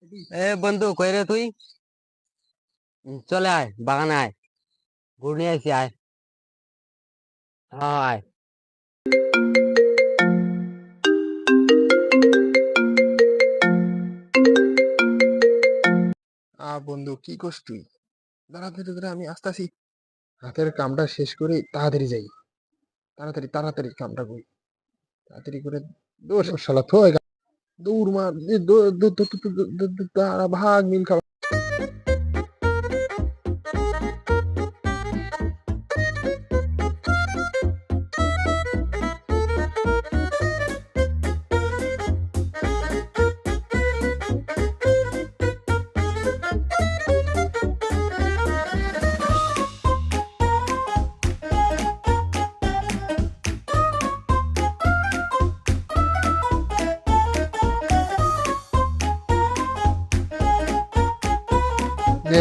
এ বন্ধু কই রে তুই? চলে আয় বাগানে আয়, গুড় নিয়ে আসি আয়। হ্যাঁ আয়। বন্ধু কি করছ তুই? দাঁড়া ধীরে ধীরে, আমি আসতেছি। হাতের কামটা শেষ করে তাড়াতাড়ি যাই। তাড়াতাড়ি তাড়াতাড়ি কামটা করি, তাড়াতাড়ি করে। দৌড় শালা, থো দৌড় মার, তাড়া ভাগ মিল খাওয়া।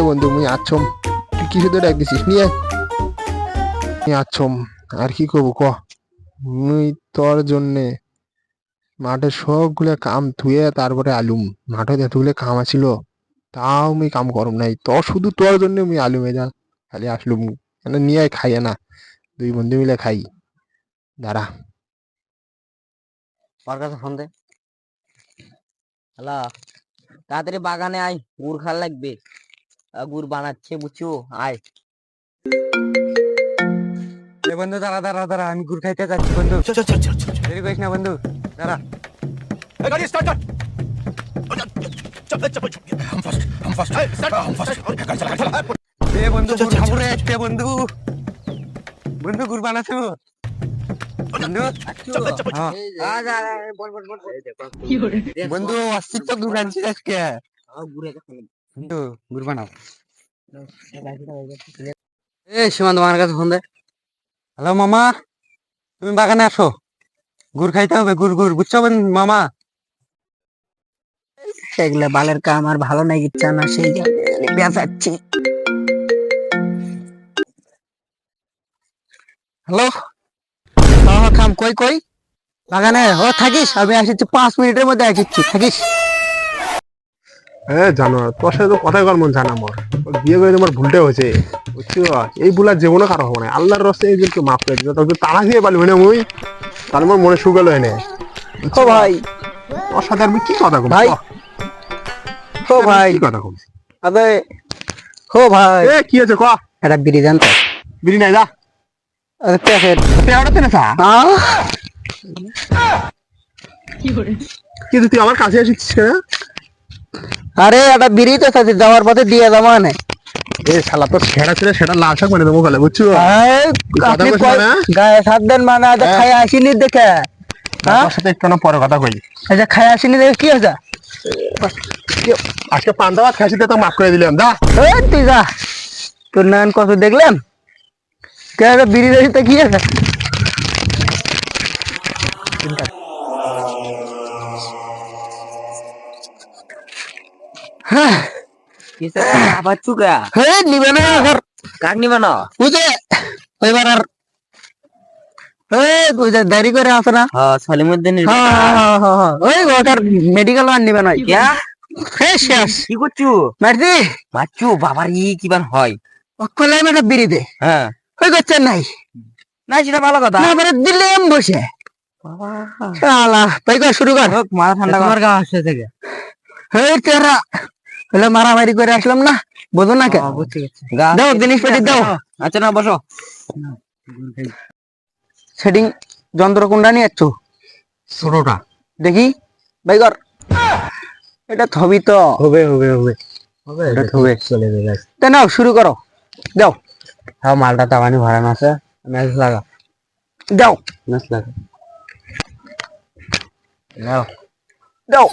বন্ধু মুই আছম, তুই কিছু তো ডাক দিছিস নিয়ে আছম। আর কি করবো ক? মুই তোর জন্যে মাঠে সবগুলা কাম থুয়ে তারপরে আলুম। মাঠে এতগুলো কাম আছিল, তাও মুই কাম করম নাই। তো শুধু তোর জন্য মুই আলুমে যা খালি আসলুম। মানে নিয়ে খাইয়ে না, দুই বন্ধু মিলে খাই। দাঁড়া। ওর কাছে ফোন দে। হ্যালো, তাড়াতাড়ি বাগানে আয়, গুড় খাওয়া লাগবে। গুড় বানাচ্ছে বুঝছো, আয়। এ বন্ধু দাঁড়া দাঁড়া দাঁড়া, আমি গুড় খাইতে যাচ্ছি বন্ধু। দেরি করিস না বন্ধু, দাঁড়া। गाड़ी स्टार्ट कर। हम फर्स्ट गाड़ी चला। এ বন্ধু গুড় খাবো রে আজকে বন্ধু। বন্ধু গুড় বানাছো বন্ধু? বন্ধু আসছি তো গুড় আনছি আজকে। বন্ধু গুড় বানাও। এ সীমান্ত আমার কাছে ফোন দে। হ্যালো মামা, তুমি বাগানে আসো, গুড় খাইতে হবে। গুড় গুড় বুঝছো মামা? সেগুলা বালের কাম আর ভালো নাই ইচ্ছা না, সেই বেঁচাচ্ছি। হ্যালো, হ্যাঁ থাম, কই কই বাগানে ও থাকিস? আমি আসছি 5 মিনিটের মধ্যে আসছি, থাকিস। হ্যাঁ জানো, তোর সাথে তো কথাই কর মন জানা আমার। বিয়ে করে তোমার ভুলটা হয়েছে বুঝছো। এই ভুল আর জীবনে কারো হবে না। আল্লাহর রস্তে এই জনকে মাফ করে দিবে। তোকে তাড়া দিয়ে পারলি না মুই, তার আমার মনে সুগাল হয় না। ও ভাই, তোর সাথে আমি কি কথা কম ভাই, ও ভাই, কি কথা কম? আবে ও ভাই, এ কি আছে ক? এটা বিড়ি জান তো? বিড়ি নাই যা। আরে প্যাকেট পেয়ারাতে না চা। কিন্তু তুই আমার কাছে আসিস কেন? আরে এটা বিড়ি তো সাথে যাওয়ার পথে দিয়ে যাবো না। এ শালা, তোর ছেঁড়া ছিল সেটা লাল শাক মানে দেবো গেলে বুঝছো। আপনি গায়ে সাত দেন মানে খাই আসিনি দেখে। তোর সাথে একটু না পরে কথা কই। আচ্ছা খাই আসিনি দেখে কি হয়েছে? আজকে পান্তা ভাত খাসি তো মাফ করে দিলাম। যা তুই যা, তোর নান কত দেখলাম। বিড়ি রয়েছে কি আছে? হ্যাঁ আবার চুকা হ্যাঁ, নিবে না ঘর কাক নিবা না? বুঝে ওইবার আর দেরি করে আসে না। হ্যাঁ সলিমুদ্দিন ওই ওটার মেডিকেল আর নিবে নয় ক্যা? শেষ কি করছু? মারদি মারছু বাবার কি বান হয়? অকলাই মেটা বিড়ি দে। হ্যাঁ ওই করছেন নাই না, সেটা ভালো কথা। না মানে দিল্লি বসে বাবা শালা ভাই কর শুরু কর। হোক, মাথা ঠান্ডা কর। গা আসছে থেকে হেই তেরা হলে মারামারি করে আসলাম না, বোঝো না কেন? বুঝতে গেছি। গা দাও জিনিসপাতি দাও। আচ্ছা না বসো। সেটিং যন্ত্র কোনটা নিয়ে যাচ্ছ? ছোটটা দেখি ভাই কর। এটা থবি তো? হবে হবে হবে হবে, এটা হবে চলে যাবে। তা নাও শুরু করো, দাও হ্যাঁ মালটা তাওয়ানি ভরানো আছে, ম্যাচ লাগা। দাও ম্যাচ লাগা নাও। দাও।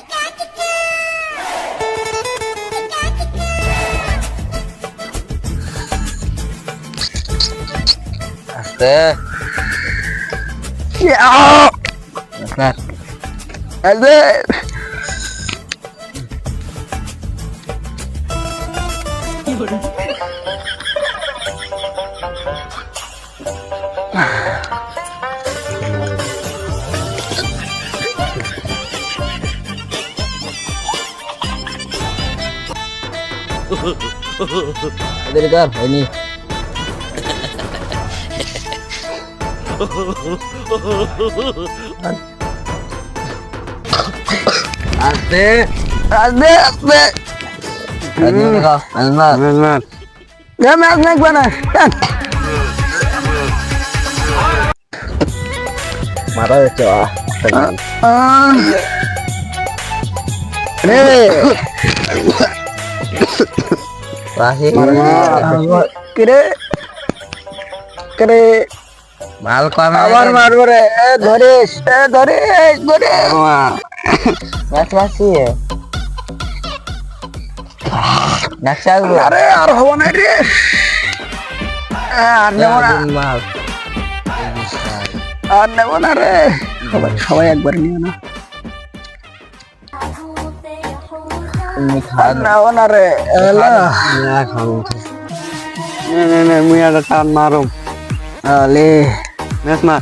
আস্তে স্যার। আরে এদের তো আর হয়নি। আস্তে আস্তে আস্তে মারা যাচ্ছে ভাল কম আবার মারবো রে, ধরিস ধরিস ধরিস। আরে আর হবো না রে, আর নেবো না, আর নেবো না রে। সবাই একবার নিও না, আর নেবো না রে। মুই একটা টান মারুম আলে ম্যাচ মার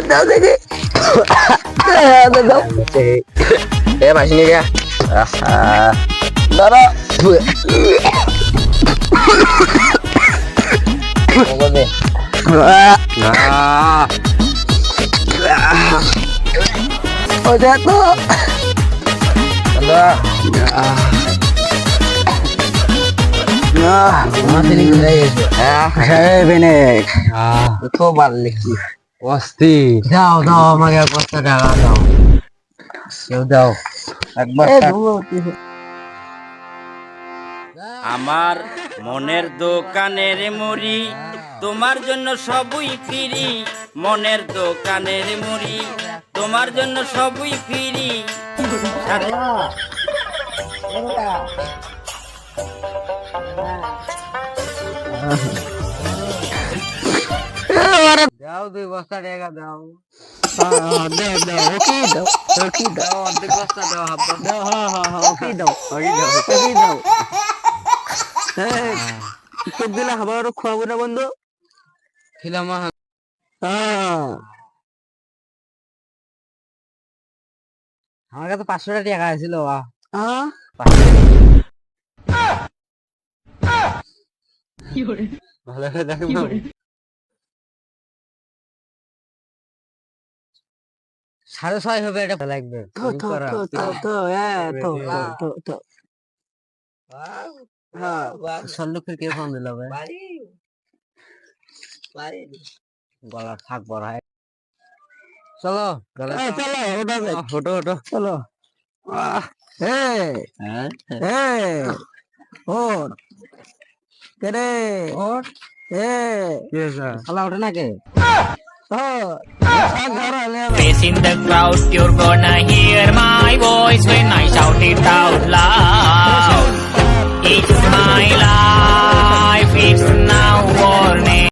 দাও দেখি, দাও এ মাসি নিয়ে গিয়া দাঁড়া। ও দেখো দাও দাও আমাকে 5 টাকা দাও, কেউ দাও একবার। আমার মনের দোকানের মুড়ি তোমার জন্য সবই ফ্রি, মনের দোকানের মুড়ি তোমার জন্য সবই ফ্রি। দাও 2 বস্তা টাকা দাও, অর্ধেক বস্তা দাও, হাফ বস্তা দিলে খাবার খাওয়াবো না বন্ধু। খিলাম। আমার কাছে 500 টাকা আছিল। ভালো করে দেখো 6.5 হবে, এটা লাগবে। সল্লুকের কে ফোন দিল গলা থাক বড় হয়। চলো হটো হটো চলো। শালা ওঠে না কে? Face in the crowd, you're gonna hear my voice when I shout it out loud.